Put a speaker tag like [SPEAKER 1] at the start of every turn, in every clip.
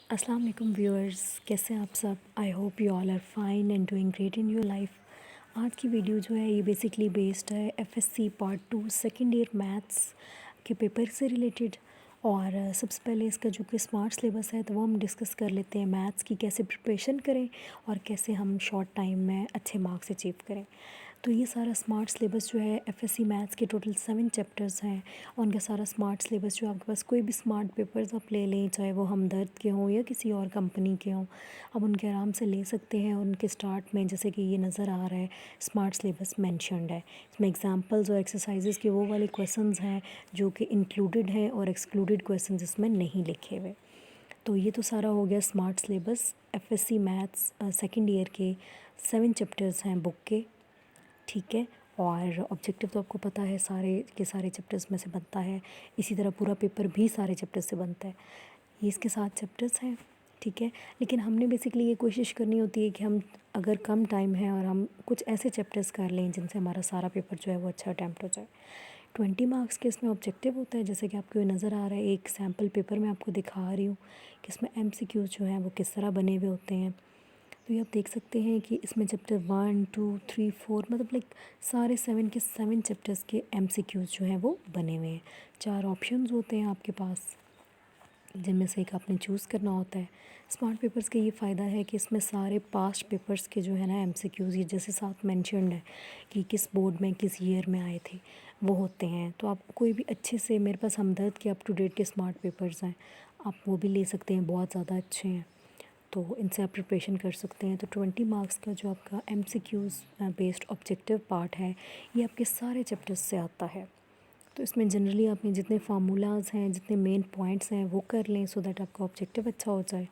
[SPEAKER 1] अस्सलाम वालेकुम व्यूअर्स, कैसे हैं आप सब। I hope you all are fine and doing great in your life. आज की वीडियो जो है ये बेसिकली बेस्ड है FSc part 2 second year maths के पेपर से रिलेटेड। और सबसे पहले इसका जो कि स्मार्ट सिलेबस है तो वो हम डिस्कस कर लेते हैं, मैथ्स की कैसे प्रिपरेशन करें और कैसे हम शॉर्ट टाइम में अच्छे मार्क्स अचीव करें। तो ये सारा स्मार्ट सिलेबस जो है एफएससी मैथ्स के टोटल 7 चैप्टर्स हैं। उनका सारा स्मार्ट सिलेबस जो आपके पास कोई भी स्मार्ट पेपर्स आप ले लें, चाहे वो हमदर्द के हों या किसी और कंपनी के हों, आप उनके आराम से ले सकते हैं। उनके स्टार्ट में जैसे कि ये नज़र आ रहा है स्मार्ट सिलेबस मेंशन्ड है, इसमें एग्जांपल्स और एक्सरसाइजेज़ के वो वाले क्वेश्चंस हैं जो कि इंक्लूडेड हैं और एक्सक्लूडेड क्वेश्चंस इसमें नहीं लिखे हुए। तो ये तो सारा हो गया smart syllabus. FSc maths second year के 7 चैप्टर्स हैं बुक के, ठीक है। और ऑब्जेक्टिव तो आपको पता है सारे के सारे चैप्टर्स में से बनता है, इसी तरह पूरा पेपर भी सारे चैप्टर्स से बनता है। ये इसके 7 चैप्टर्स हैं, ठीक है। लेकिन हमने बेसिकली ये कोशिश करनी होती है कि हम अगर कम टाइम है और हम कुछ ऐसे चैप्टर्स कर लें जिनसे हमारा सारा पेपर जो है वो अच्छा अटैम्प्ट हो जाए। 20 मार्क्स के इसमें ऑब्जेक्टिव होता है, जैसे कि आपको ये नज़र आ रहा है एक सैम्पल पेपर मैं आपको दिखा रही हूँ कि इसमें एमसीक्यूज़ जो हैं वो किस तरह बने हुए होते हैं। तो ये आप देख सकते हैं कि इसमें चैप्टर 1 2 3 4 मतलब लाइक सारे 7 के 7 चैप्टर्स के एमसीक्यूज़ जो हैं वो बने हुए हैं। 4 ऑप्शंस होते हैं आपके पास, जिनमें से एक आपने चूज़ करना होता है। स्मार्ट पेपर्स का ये फ़ायदा है कि इसमें सारे पास्ट पेपर्स के जो है ना एमसीक्यूज़, ये जैसे साथ मेंशन्ड है कि किस बोर्ड में किस ईयर में आए थे, वो होते हैं। तो आप कोई भी अच्छे से, मेरे पास हमदर्द के अप टू डेट के स्मार्ट पेपर्स हैं, आप वो भी ले सकते हैं, बहुत ज़्यादा अच्छे हैं। तो इनसे आप प्रिपरेशन कर सकते हैं। तो 20 मार्क्स का जो आपका एमसीक्यूज़ बेस्ड ऑब्जेक्टिव पार्ट है ये आपके सारे चैप्टर्स से आता है। तो इसमें जनरली आपने जितने फार्मूलाज हैं, जितने मेन पॉइंट्स हैं वो कर लें सो दैट आपका ऑब्जेक्टिव अच्छा हो जाए।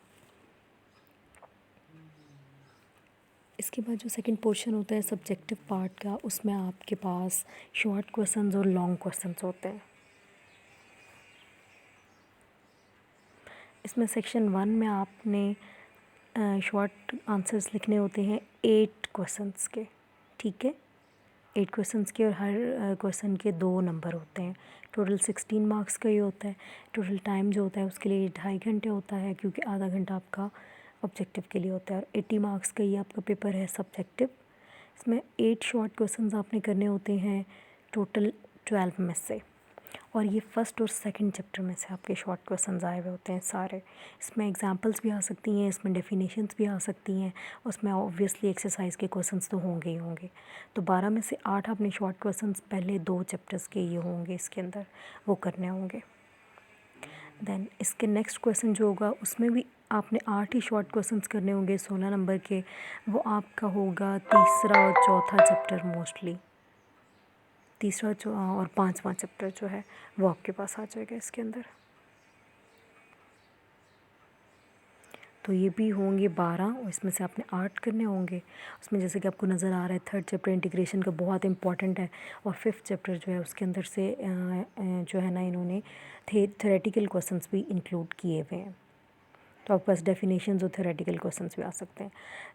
[SPEAKER 1] इसके बाद जो सेकंड पोर्शन होता है सब्जेक्टिव पार्ट का, उसमें आपके पास शॉर्ट क्वेश्चंस और लॉन्ग क्वेश्चंस होते हैं। इसमें सेक्शन 1 में आपने शॉर्ट आंसर्स लिखने होते हैं 8 क्वेश्चंस के, ठीक है। 8 क्वेश्चंस के और हर क्वेश्चन के 2 नंबर होते हैं। टोटल 16 मार्क्स का ये होता है। टोटल टाइम जो होता है उसके लिए 2.5 घंटे होता है, क्योंकि आधा घंटा आपका ऑब्जेक्टिव के लिए होता है। और 80 मार्क्स का ये आपका पेपर है सब्जेक्टिव। इसमें 8 शॉर्ट क्वेश्चंस आपने करने होते हैं टोटल 12 में से, और ये फर्स्ट और सेकंड चैप्टर में से आपके शॉर्ट क्वेश्चंस आए हुए होते हैं सारे। इसमें एग्जांपल्स भी आ सकती हैं, इसमें डेफिनेशंस भी आ सकती हैं, उसमें ऑब्वियसली एक्सरसाइज के क्वेश्चंस तो होंगे ही होंगे। तो 12 में से 8 आपने शॉर्ट क्वेश्चंस पहले 2 चैप्टर्स के ये होंगे, इसके अंदर वो करने होंगे। देन इसके नेक्स्ट क्वेश्चन जो होगा उसमें भी आपने 8 ही शॉर्ट क्वेश्चंस करने होंगे 16 नंबर के। वो आपका होगा तीसरा और चौथा चैप्टर, मोस्टली तीसरा जो और पांचवा चैप्टर जो है वो आपके पास आ जाएगा इसके अंदर। तो ये भी होंगे 12 और इसमें से आपने 8 करने होंगे। उसमें जैसे कि आपको नज़र आ रहा है थर्ड चैप्टर इंटीग्रेशन का बहुत इंपॉर्टेंट है, और फिफ्थ चैप्टर जो है उसके अंदर से जो है ना इन्होंने थ्योरेटिकल क्वेश्चंस भी इंक्लूड किए हुए हैं। तो आपके पास डेफिनेशंस और थ्योरेटिकल क्वेश्चंस भी आ सकते हैं।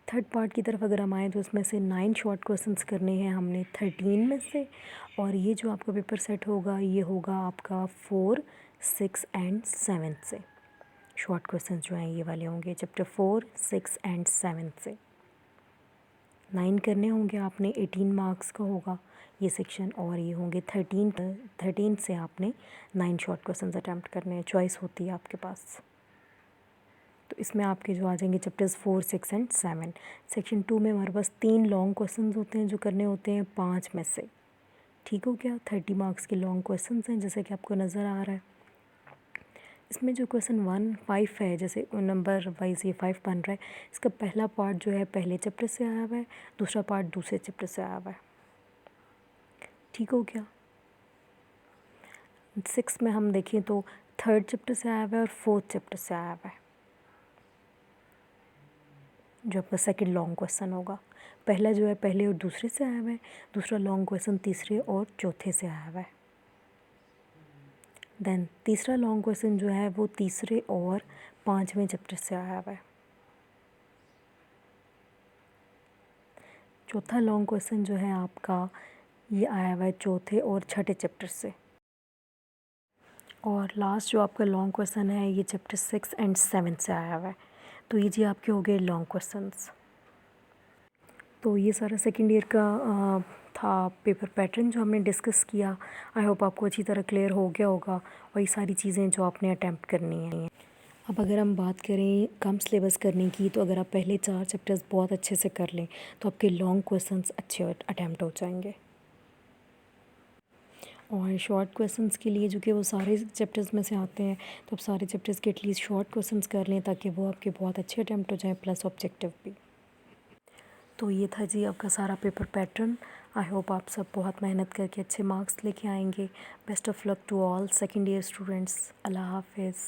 [SPEAKER 1] थर्ड पार्ट की तरफ अगर हम आएँ तो उसमें से 9 शॉर्ट क्वेश्चंस करने हैं हमने 13 में से, और ये जो आपका पेपर सेट होगा ये होगा आपका 4 6 एंड 7 से। शॉर्ट क्वेश्चंस जो हैं ये वाले होंगे चैप्टर 4 6 एंड 7 से। 9 करने होंगे आपने, 18 मार्क्स का होगा ये सेक्शन, और ये होंगे 13 से आपने 9 शॉर्ट क्वेश्चंस अटैम्प्ट करने हैं। चॉइस होती है आपके पास। तो इसमें आपके जो आ जाएंगे चैप्टर्स 4 6 एंड 7। सेक्शन 2 में हमारे पास 3 लॉन्ग क्वेश्चंस होते हैं जो करने होते हैं 5 में से, ठीक हो गया। 30 मार्क्स के लॉन्ग क्वेश्चंस हैं जैसे कि आपको नज़र आ रहा है। इसमें जो क्वेश्चन 1 5 है, जैसे नंबर वाइज ये 5 बन रहा है, इसका पहला पार्ट जो है पहले चैप्टर से आया हुआ है, दूसरा पार्ट दूसरे चैप्टर से आया हुआ है, ठीक हो गया। 6 में हम देखें तो थर्ड चैप्टर से आया हुआ है और फोर्थ चैप्टर से आया हुआ है, जो आपका सेकंड लॉन्ग क्वेश्चन होगा। पहला जो है पहले और दूसरे से आया हुआ है, दूसरा लॉन्ग क्वेश्चन तीसरे और चौथे से आया हुआ है। देन तीसरा लॉन्ग क्वेश्चन जो है वो तीसरे और पाँचवें चैप्टर से आया हुआ है। चौथा लॉन्ग क्वेश्चन जो है आपका ये आया हुआ है चौथे और छठे चैप्टर से। और लास्ट जो आपका लॉन्ग क्वेश्चन है ये चैप्टर 6 एंड 7 से आया हुआ है। तो ये जी आपके हो गए लॉन्ग क्वेश्चंस। तो ये सारा सेकेंड ईयर का था पेपर पैटर्न जो हमने डिस्कस किया। आई होप आपको अच्छी तरह क्लियर हो गया होगा और ये सारी चीज़ें जो आपने अटैम्प्ट करनी है। अब अगर हम बात करें कम सिलेबस करने की, तो अगर आप पहले 4 चैप्टर्स बहुत अच्छे से कर लें तो आपके लॉन्ग क्वेश्चंस अच्छे अटैम्प्ट हो जाएंगे। और शॉर्ट क्वेश्चंस के लिए जो कि वो सारे चैप्टर्स में से आते हैं, तो आप सारे चैप्टर्स के एटलीस्ट शॉर्ट क्वेश्चंस कर लें ताकि वो आपके बहुत अच्छे अटैम्प्ट हो जाएं प्लस ऑब्जेक्टिव भी। तो ये था जी आपका सारा पेपर पैटर्न। आई होप आप सब बहुत मेहनत करके अच्छे मार्क्स लेके आएंगे। Best of luck to all second year students. अल्लाह हाफिज़।